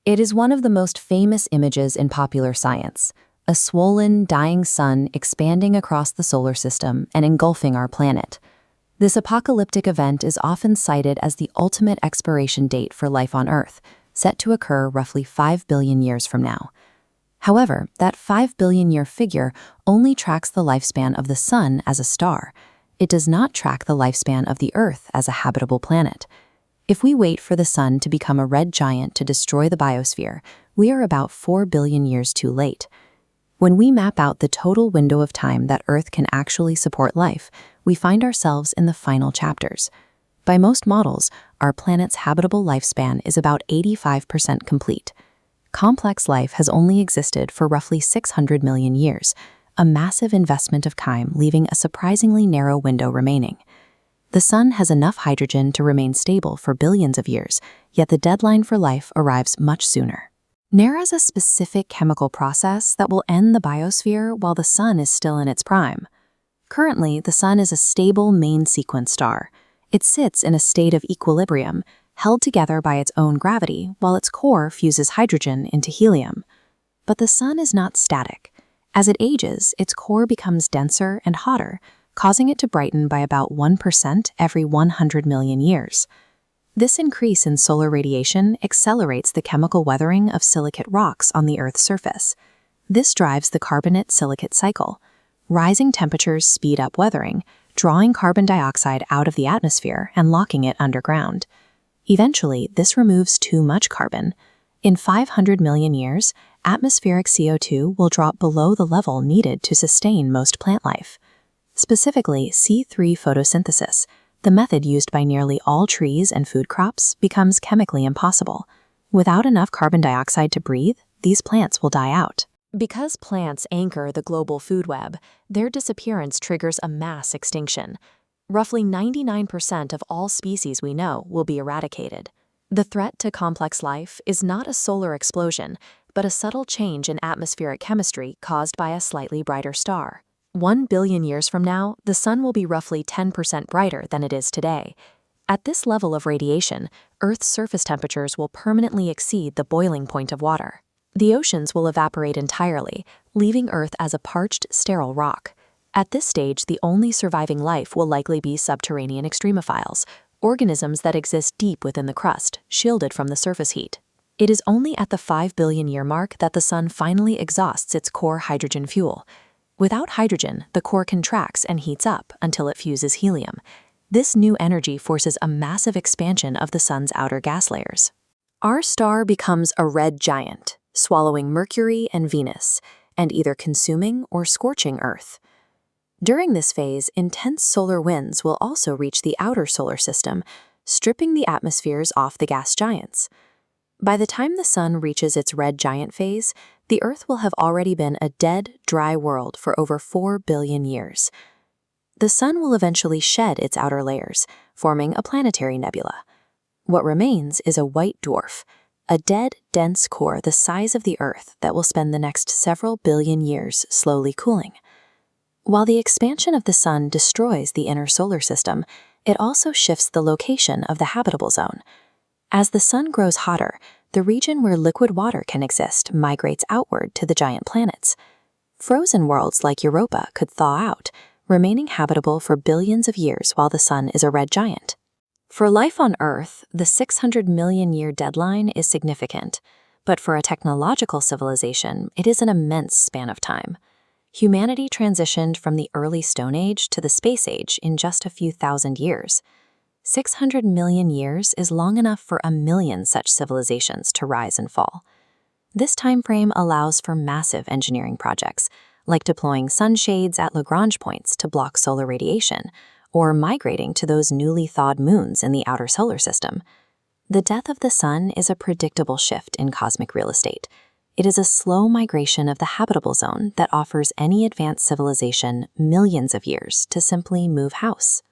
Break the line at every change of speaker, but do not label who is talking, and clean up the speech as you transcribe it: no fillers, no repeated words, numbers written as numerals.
It is one of the most famous images in popular science, a swollen, dying sun expanding across the solar system and engulfing our planet. This apocalyptic event is often cited as the ultimate expiration date for life on Earth, set to occur roughly 5 billion years from now. However, that 5 billion-year figure only tracks the lifespan of the Sun as a star. It does not track the lifespan of the Earth as a habitable planet. If we wait for the Sun to become a red giant to destroy the biosphere, we are about 4 billion years too late. When we map out the total window of time that Earth can actually support life, we find ourselves in the final chapters. By most models, our planet's habitable lifespan is about 85% complete. Complex life has only existed for roughly 600 million years, a massive investment of time leaving a surprisingly narrow window remaining. The Sun has enough hydrogen to remain stable for billions of years, yet the deadline for life arrives much sooner. There is a specific chemical process that will end the biosphere while the Sun is still in its prime. Currently, the Sun is a stable main sequence star. It sits in a state of equilibrium, held together by its own gravity, while its core fuses hydrogen into helium. But the Sun is not static. As it ages, its core becomes denser and hotter, causing it to brighten by about 1% every 100 million years. This increase in solar radiation accelerates the chemical weathering of silicate rocks on the Earth's surface. This drives the carbonate-silicate cycle. Rising temperatures speed up weathering, drawing carbon dioxide out of the atmosphere and locking it underground. Eventually, this removes too much carbon. In 500 million years, atmospheric CO2 will drop below the level needed to sustain most plant life. Specifically, C3 photosynthesis, the method used by nearly all trees and food crops, becomes chemically impossible. Without enough carbon dioxide to breathe, these plants will die out. Because plants anchor the global food web, their disappearance triggers a mass extinction. Roughly 99% of all species we know will be eradicated. The threat to complex life is not a solar explosion, but a subtle change in atmospheric chemistry caused by a slightly brighter star. 1 billion years from now, the Sun will be roughly 10% brighter than it is today. At this level of radiation, Earth's surface temperatures will permanently exceed the boiling point of water. The oceans will evaporate entirely, leaving Earth as a parched, sterile rock. At this stage, the only surviving life will likely be subterranean extremophiles, organisms that exist deep within the crust, shielded from the surface heat. It is only at the 5 billion year mark that the Sun finally exhausts its core hydrogen fuel. Without hydrogen, the core contracts and heats up until it fuses helium. This new energy forces a massive expansion of the Sun's outer gas layers. Our star becomes a red giant, swallowing Mercury and Venus, and either consuming or scorching Earth. During this phase, intense solar winds will also reach the outer solar system, stripping the atmospheres off the gas giants. By the time the Sun reaches its red giant phase, the Earth will have already been a dead, dry world for over 4 billion years. The Sun will eventually shed its outer layers, forming a planetary nebula. What remains is a white dwarf, a dead, dense core the size of the Earth that will spend the next several billion years slowly cooling. While the expansion of the Sun destroys the inner solar system, it also shifts the location of the habitable zone. As the Sun grows hotter, the region where liquid water can exist migrates outward to the giant planets. Frozen worlds like Europa could thaw out, remaining habitable for billions of years while the Sun is a red giant. For life on Earth, the 600 million year deadline is significant, but for a technological civilization, it is an immense span of time. Humanity transitioned from the early Stone Age to the Space Age in just a few thousand years. 600 million years is long enough for a million such civilizations to rise and fall. This time frame allows for massive engineering projects, like deploying sunshades at Lagrange points to block solar radiation, or migrating to those newly thawed moons in the outer solar system. The death of the Sun is a predictable shift in cosmic real estate. It is a slow migration of the habitable zone that offers any advanced civilization millions of years to simply move house.